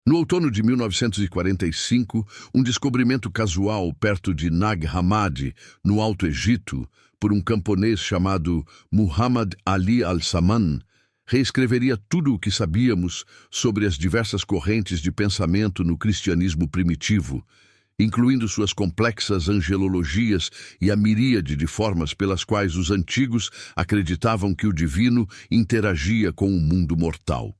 No outono de 1945, um descobrimento casual perto de Nag Hammadi, no Alto Egito, por um camponês chamado Muhammad Ali al-Saman, reescreveria tudo o que sabíamos sobre as diversas correntes de pensamento no cristianismo primitivo, incluindo suas complexas angelologias e a miríade de formas pelas quais os antigos acreditavam que o divino interagia com o mundo mortal.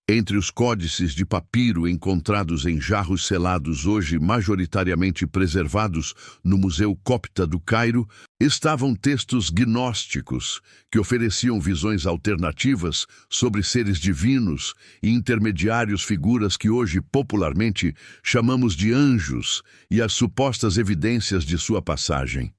Entre os códices de papiro encontrados em jarros selados hoje majoritariamente preservados no Museu Copta do Cairo, estavam textos gnósticos que ofereciam visões alternativas sobre seres divinos e intermediários, figuras que hoje popularmente chamamos de anjos, e as supostas evidências de sua passagem.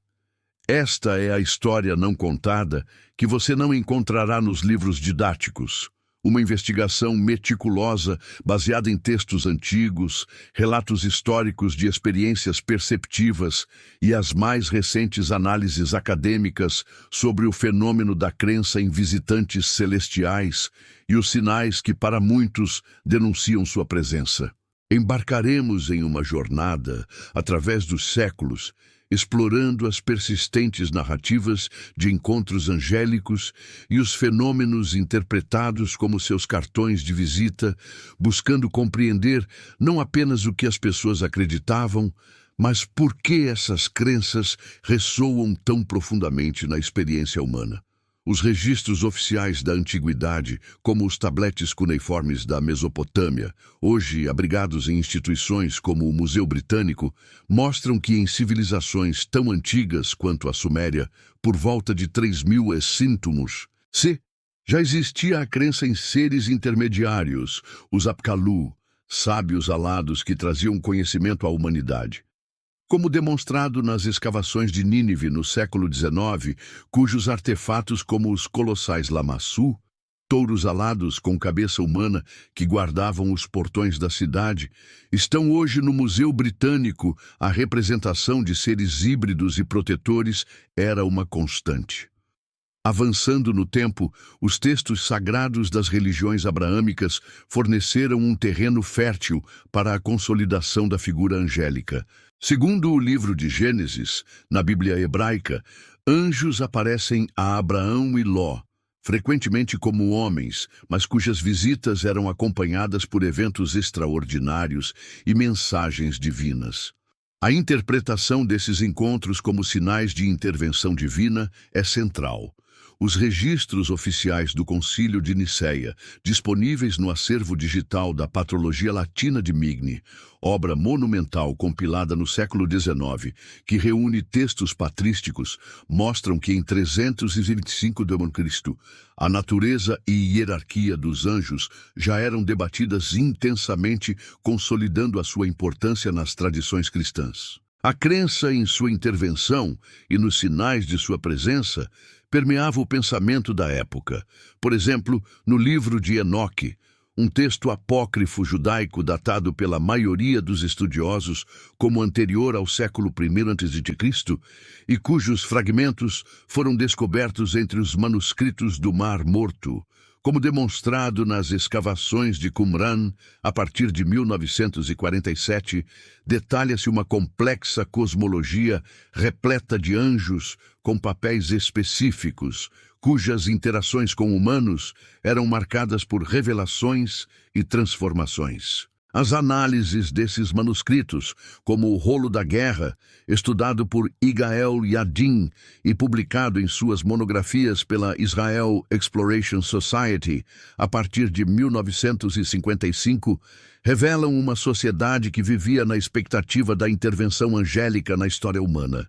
Esta é a história não contada que você não encontrará nos livros didáticos. Uma investigação meticulosa, baseada em textos antigos, relatos históricos de experiências perceptivas e as mais recentes análises acadêmicas sobre o fenômeno da crença em visitantes celestiais e os sinais que, para muitos, denunciam sua presença. Embarcaremos em uma jornada, através dos séculos, explorando as persistentes narrativas de encontros angélicos e os fenômenos interpretados como seus cartões de visita, buscando compreender não apenas o que as pessoas acreditavam, mas por que essas crenças ressoam tão profundamente na experiência humana. Os registros oficiais da antiguidade, como os tabletes cuneiformes da Mesopotâmia, hoje abrigados em instituições como o Museu Britânico, mostram que em civilizações tão antigas quanto a Suméria, por volta de 3000 já existia a crença em seres intermediários, os Apkallu, sábios alados que traziam conhecimento à humanidade. Como demonstrado nas escavações de Nínive no século XIX, cujos artefatos como os colossais Lamassu, touros alados com cabeça humana que guardavam os portões da cidade, estão hoje no Museu Britânico. A representação de seres híbridos e protetores era uma constante. Avançando no tempo, os textos sagrados das religiões abraâmicas forneceram um terreno fértil para a consolidação da figura angélica. Segundo o livro de Gênesis, na Bíblia hebraica, anjos aparecem a Abraão e Ló, frequentemente como homens, mas cujas visitas eram acompanhadas por eventos extraordinários e mensagens divinas. A interpretação desses encontros como sinais de intervenção divina é central. Os registros oficiais do Concílio de Nicéia, disponíveis no acervo digital da Patrologia Latina de Migni, obra monumental compilada no século XIX, que reúne textos patrísticos, mostram que em 325 d.C., a natureza e hierarquia dos anjos já eram debatidas intensamente, consolidando a sua importância nas tradições cristãs. A crença em sua intervenção e nos sinais de sua presença permeava o pensamento da época. Por exemplo, no livro de Enoque, um texto apócrifo judaico datado pela maioria dos estudiosos como anterior ao século I a.C., e cujos fragmentos foram descobertos entre os manuscritos do Mar Morto, como demonstrado nas escavações de Qumran, a partir de 1947, detalha-se uma complexa cosmologia repleta de anjos com papéis específicos, cujas interações com humanos eram marcadas por revelações e transformações. As análises desses manuscritos, como o Rolo da Guerra, estudado por Igael Yadin e publicado em suas monografias pela Israel Exploration Society a partir de 1955, revelam uma sociedade que vivia na expectativa da intervenção angélica na história humana.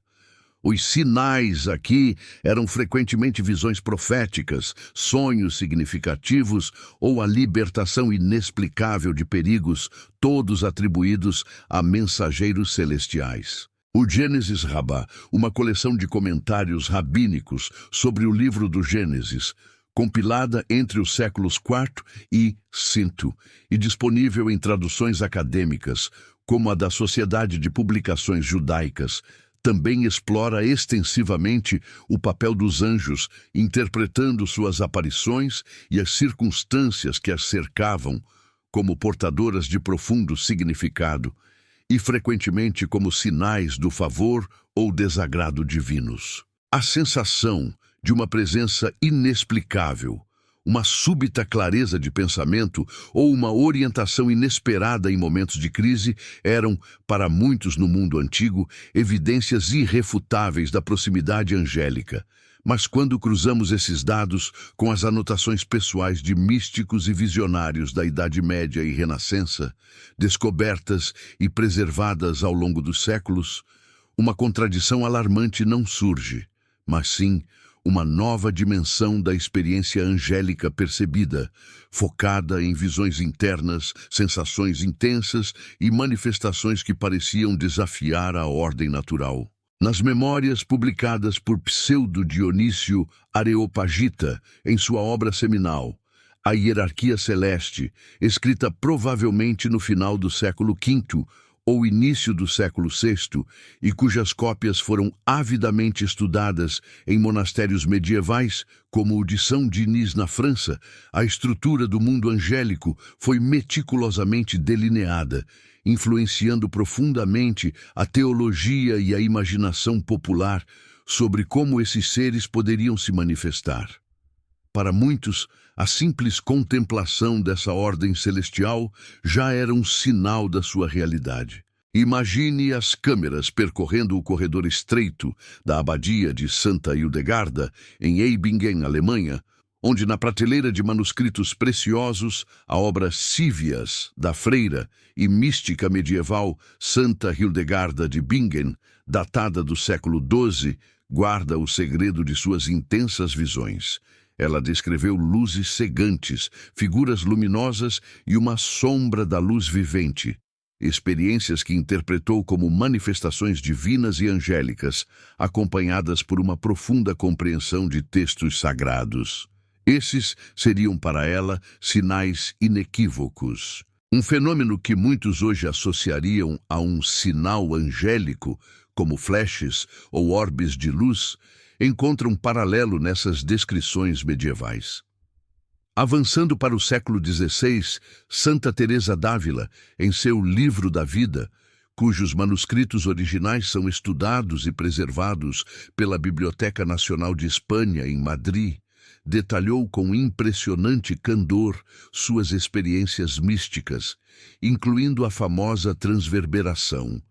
Os sinais aqui eram frequentemente visões proféticas, sonhos significativos ou a libertação inexplicável de perigos, todos atribuídos a mensageiros celestiais. O Gênesis Rabbah, uma coleção de comentários rabínicos sobre o livro do Gênesis, compilada entre os séculos IV e V e disponível em traduções acadêmicas, como a da Sociedade de Publicações Judaicas, também explora extensivamente o papel dos anjos, interpretando suas aparições e as circunstâncias que as cercavam, como portadoras de profundo significado e frequentemente como sinais do favor ou desagrado divinos. A sensação de uma presença inexplicável, uma súbita clareza de pensamento ou uma orientação inesperada em momentos de crise eram, para muitos no mundo antigo, evidências irrefutáveis da proximidade angélica. Mas quando cruzamos esses dados com as anotações pessoais de místicos e visionários da Idade Média e Renascença, descobertas e preservadas ao longo dos séculos, uma contradição alarmante não surge, mas sim uma nova dimensão da experiência angélica percebida, focada em visões internas, sensações intensas e manifestações que pareciam desafiar a ordem natural. Nas memórias publicadas por Pseudo-Dionísio Areopagita em sua obra seminal, A Hierarquia Celeste, escrita provavelmente no final do século V ou início do século VI, e cujas cópias foram avidamente estudadas em monastérios medievais, como o de São Denis na França, a estrutura do mundo angélico foi meticulosamente delineada, influenciando profundamente a teologia e a imaginação popular sobre como esses seres poderiam se manifestar. Para muitos, a simples contemplação dessa ordem celestial já era um sinal da sua realidade. Imagine as câmeras percorrendo o corredor estreito da abadia de Santa Hildegarda, em Eibingen, Alemanha, onde na prateleira de manuscritos preciosos a obra Cívias, da freira e mística medieval Santa Hildegarda de Bingen, datada do século XII, guarda o segredo de suas intensas visões. Ela descreveu luzes cegantes, figuras luminosas e uma sombra da luz vivente, experiências que interpretou como manifestações divinas e angélicas, acompanhadas por uma profunda compreensão de textos sagrados. Esses seriam para ela sinais inequívocos. Um fenômeno que muitos hoje associariam a um sinal angélico, como flashes ou orbes de luz, encontra um paralelo nessas descrições medievais. Avançando para o século XVI, Santa Teresa d'Ávila, em seu Livro da Vida, cujos manuscritos originais são estudados e preservados pela Biblioteca Nacional de Espanha, em Madrid, detalhou com impressionante candor suas experiências místicas, incluindo a famosa transverberação,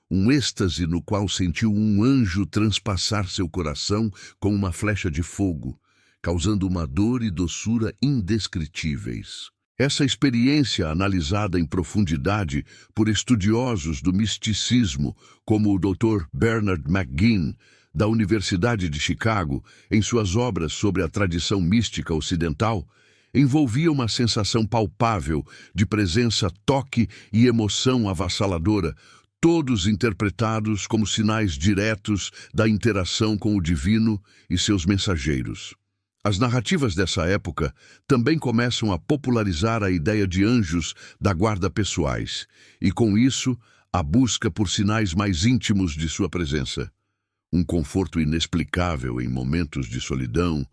um êxtase no qual sentiu um anjo transpassar seu coração com uma flecha de fogo, causando uma dor e doçura indescritíveis. Essa experiência, analisada em profundidade por estudiosos do misticismo, como o Dr. Bernard McGinn, da Universidade de Chicago, em suas obras sobre a tradição mística ocidental, envolvia uma sensação palpável de presença, toque e emoção avassaladora, todos interpretados como sinais diretos da interação com o divino e seus mensageiros. As narrativas dessa época também começam a popularizar a ideia de anjos da guarda pessoais, e com isso, a busca por sinais mais íntimos de sua presença. Um conforto inexplicável em momentos de solidão,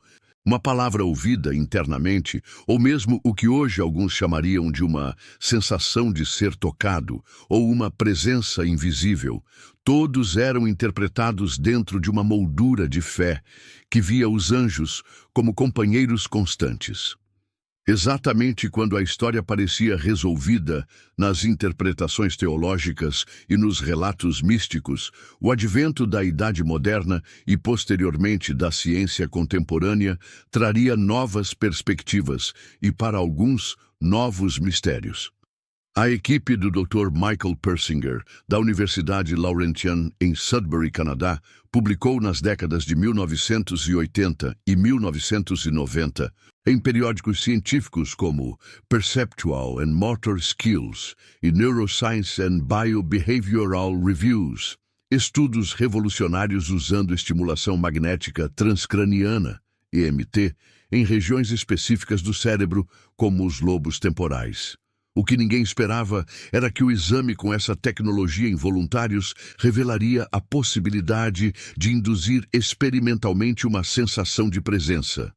uma palavra ouvida internamente, ou mesmo o que hoje alguns chamariam de uma sensação de ser tocado, ou uma presença invisível, todos eram interpretados dentro de uma moldura de fé que via os anjos como companheiros constantes. Exatamente quando a história parecia resolvida nas interpretações teológicas e nos relatos místicos, o advento da Idade Moderna e, posteriormente, da ciência contemporânea traria novas perspectivas e, para alguns, novos mistérios. A equipe do Dr. Michael Persinger, da Universidade Laurentian, em Sudbury, Canadá, publicou nas décadas de 1980 e 1990, em periódicos científicos como Perceptual and Motor Skills e Neuroscience and Biobehavioral Reviews, estudos revolucionários usando estimulação magnética transcraniana, EMT, em regiões específicas do cérebro, como os lobos temporais. O que ninguém esperava era que o exame com essa tecnologia em voluntários revelaria a possibilidade de induzir experimentalmente uma sensação de presença.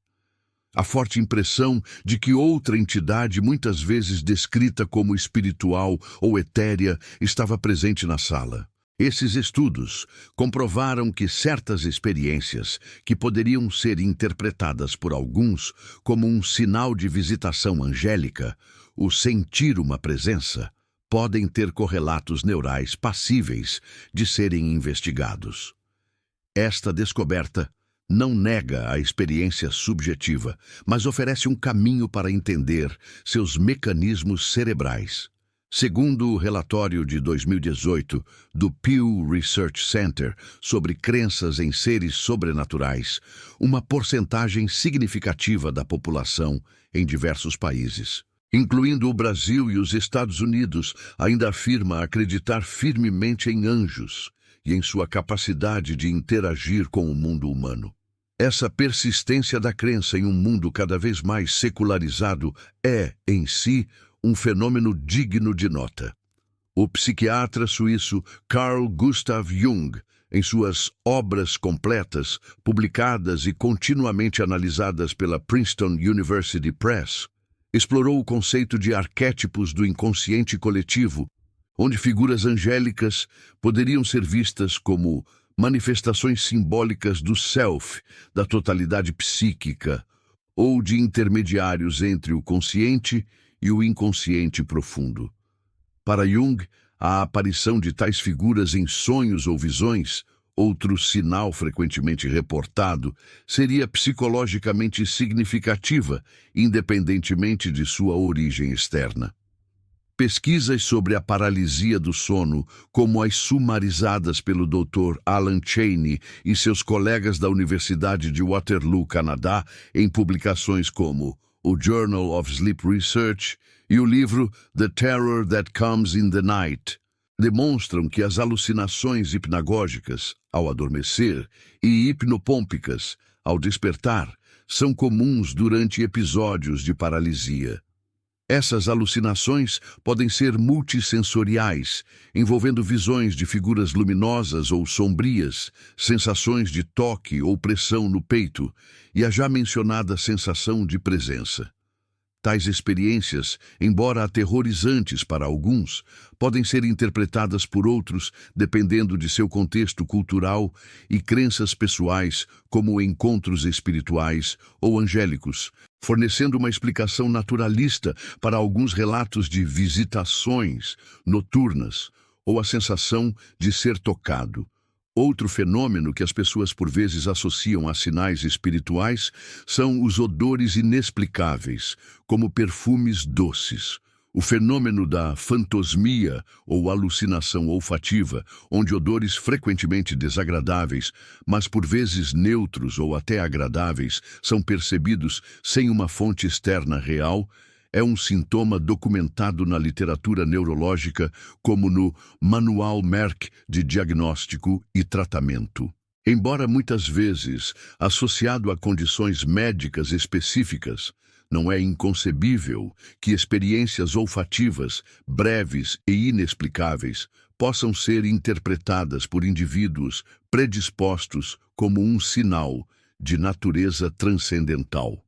A forte impressão de que outra entidade, muitas vezes descrita como espiritual ou etérea, estava presente na sala. Esses estudos comprovaram que certas experiências, que poderiam ser interpretadas por alguns como um sinal de visitação angélica, o sentir uma presença, podem ter correlatos neurais passíveis de serem investigados. Esta descoberta não nega a experiência subjetiva, mas oferece um caminho para entender seus mecanismos cerebrais. Segundo o relatório de 2018 do Pew Research Center sobre crenças em seres sobrenaturais, uma porcentagem significativa da população em diversos países, incluindo o Brasil e os Estados Unidos, ainda afirma acreditar firmemente em anjos e em sua capacidade de interagir com o mundo humano. Essa persistência da crença em um mundo cada vez mais secularizado é, em si, um fenômeno digno de nota. O psiquiatra suíço Carl Gustav Jung, em suas obras completas, publicadas e continuamente analisadas pela Princeton University Press, explorou o conceito de arquétipos do inconsciente coletivo, onde figuras angélicas poderiam ser vistas como manifestações simbólicas do self, da totalidade psíquica, ou de intermediários entre o consciente e o inconsciente profundo. Para Jung, a aparição de tais figuras em sonhos ou visões, outro sinal frequentemente reportado, seria psicologicamente significativa, independentemente de sua origem externa. Pesquisas sobre a paralisia do sono, como as sumarizadas pelo Dr. Alan Cheney e seus colegas da Universidade de Waterloo, Canadá, em publicações como o Journal of Sleep Research e o livro The Terror That Comes in the Night, demonstram que as alucinações hipnagógicas, ao adormecer, e hipnopômpicas, ao despertar, são comuns durante episódios de paralisia. Essas alucinações podem ser multissensoriais, envolvendo visões de figuras luminosas ou sombrias, sensações de toque ou pressão no peito e a já mencionada sensação de presença. Tais experiências, embora aterrorizantes para alguns, podem ser interpretadas por outros dependendo de seu contexto cultural e crenças pessoais, como encontros espirituais ou angélicos, fornecendo uma explicação naturalista para alguns relatos de visitações noturnas ou a sensação de ser tocado. Outro fenômeno que as pessoas por vezes associam a sinais espirituais são os odores inexplicáveis, como perfumes doces. O fenômeno da fantosmia ou alucinação olfativa, onde odores frequentemente desagradáveis, mas por vezes neutros ou até agradáveis, são percebidos sem uma fonte externa real, é um sintoma documentado na literatura neurológica como no Manual Merck de Diagnóstico e Tratamento. Embora muitas vezes associado a condições médicas específicas, não é inconcebível que experiências olfativas, breves e inexplicáveis, possam ser interpretadas por indivíduos predispostos como um sinal de natureza transcendental.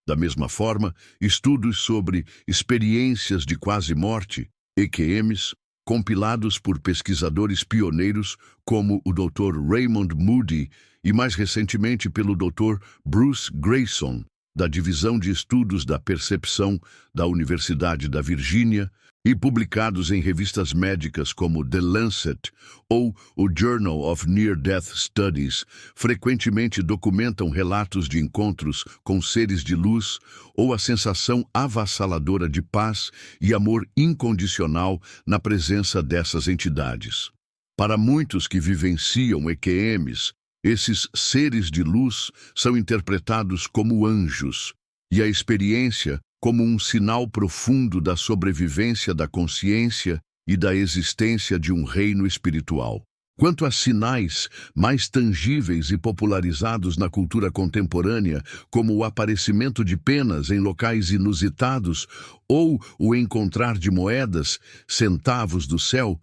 Da mesma forma, estudos sobre experiências de quase-morte, EQMs, compilados por pesquisadores pioneiros como o Dr. Raymond Moody e mais recentemente pelo Dr. Bruce Grayson, da Divisão de Estudos da Percepção da Universidade da Virgínia, e publicados em revistas médicas como The Lancet ou o Journal of Near-Death Studies, frequentemente documentam relatos de encontros com seres de luz ou a sensação avassaladora de paz e amor incondicional na presença dessas entidades. Para muitos que vivenciam EQMs, esses seres de luz são interpretados como anjos, e a experiência como um sinal profundo da sobrevivência da consciência e da existência de um reino espiritual. Quanto a sinais mais tangíveis e popularizados na cultura contemporânea, como o aparecimento de penas em locais inusitados ou o encontrar de moedas, centavos do céu,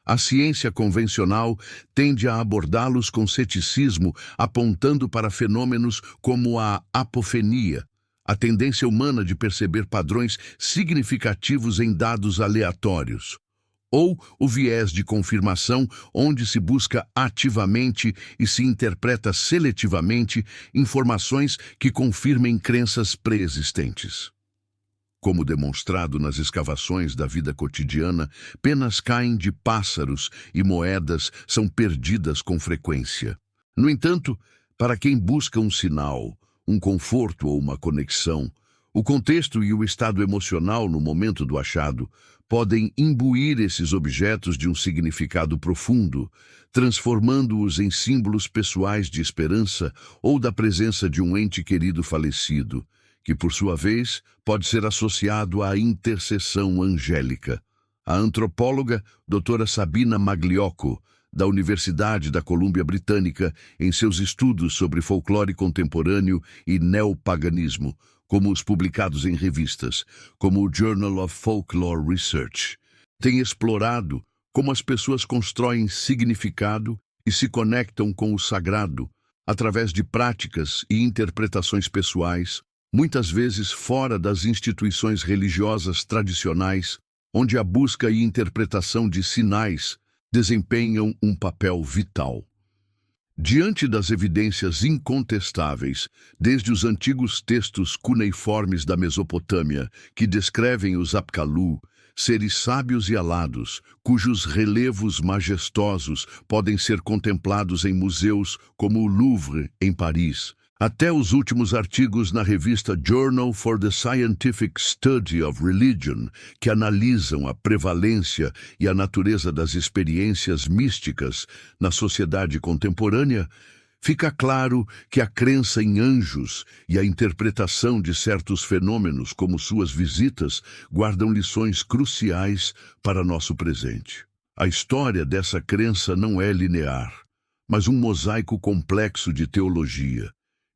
a ciência convencional tende a abordá-los com ceticismo, apontando para fenômenos como a apofenia, a tendência humana de perceber padrões significativos em dados aleatórios, ou o viés de confirmação, onde se busca ativamente e se interpreta seletivamente informações que confirmem crenças pré-existentes. Como demonstrado nas escavações da vida cotidiana, penas caem de pássaros e moedas são perdidas com frequência. No entanto, para quem busca um sinal, um conforto ou uma conexão, o contexto e o estado emocional no momento do achado podem imbuir esses objetos de um significado profundo, transformando-os em símbolos pessoais de esperança ou da presença de um ente querido falecido, que, por sua vez, pode ser associado à intercessão angélica. A antropóloga doutora Sabina Magliocco, da Universidade da Colômbia Britânica, em seus estudos sobre folclore contemporâneo e neopaganismo, como os publicados em revistas, como o Journal of Folklore Research, tem explorado como as pessoas constroem significado e se conectam com o sagrado através de práticas e interpretações pessoais, muitas vezes fora das instituições religiosas tradicionais, onde a busca e interpretação de sinais desempenham um papel vital. Diante das evidências incontestáveis, desde os antigos textos cuneiformes da Mesopotâmia, que descrevem os Apkallu, seres sábios e alados, cujos relevos majestosos podem ser contemplados em museus como o Louvre, em Paris, até os últimos artigos na revista Journal for the Scientific Study of Religion, que analisam a prevalência e a natureza das experiências místicas na sociedade contemporânea, fica claro que a crença em anjos e a interpretação de certos fenômenos como suas visitas guardam lições cruciais para nosso presente. A história dessa crença não é linear, mas um mosaico complexo de teologia,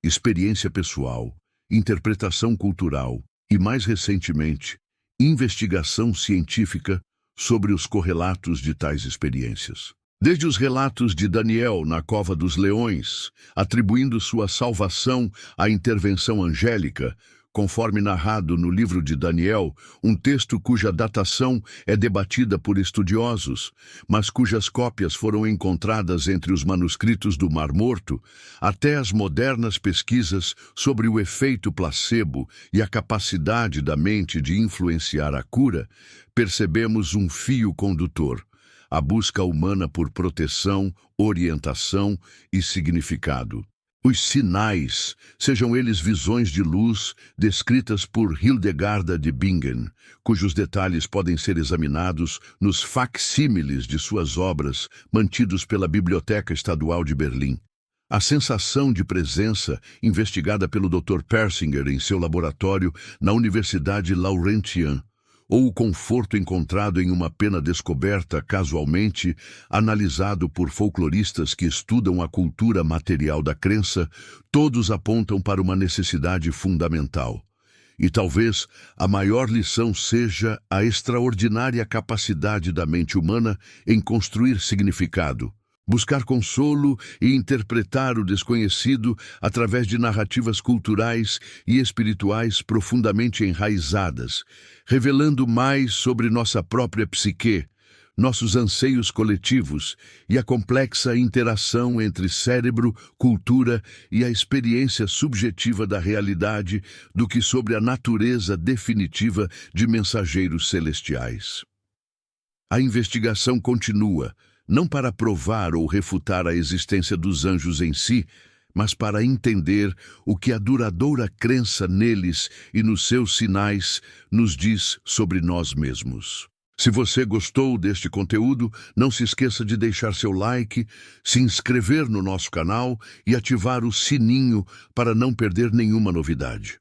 experiência pessoal, interpretação cultural e, mais recentemente, investigação científica sobre os correlatos de tais experiências. Desde os relatos de Daniel na Cova dos Leões, atribuindo sua salvação à intervenção angélica, conforme narrado no livro de Daniel, um texto cuja datação é debatida por estudiosos, mas cujas cópias foram encontradas entre os manuscritos do Mar Morto, até as modernas pesquisas sobre o efeito placebo e a capacidade da mente de influenciar a cura, percebemos um fio condutor: a busca humana por proteção, orientação e significado. Os sinais, sejam eles visões de luz descritas por Hildegarda de Bingen, cujos detalhes podem ser examinados nos facsímiles de suas obras mantidos pela Biblioteca Estadual de Berlim. A sensação de presença, investigada pelo Dr. Persinger em seu laboratório na Universidade Laurentian, ou o conforto encontrado em uma pena descoberta casualmente, analisado por folcloristas que estudam a cultura material da crença, todos apontam para uma necessidade fundamental. E talvez a maior lição seja a extraordinária capacidade da mente humana em construir significado, buscar consolo e interpretar o desconhecido através de narrativas culturais e espirituais profundamente enraizadas, revelando mais sobre nossa própria psique, nossos anseios coletivos e a complexa interação entre cérebro, cultura e a experiência subjetiva da realidade do que sobre a natureza definitiva de mensageiros celestiais. A investigação continua, não para provar ou refutar a existência dos anjos em si, mas para entender o que a duradoura crença neles e nos seus sinais nos diz sobre nós mesmos. Se você gostou deste conteúdo, não se esqueça de deixar seu like, se inscrever no nosso canal e ativar o sininho para não perder nenhuma novidade.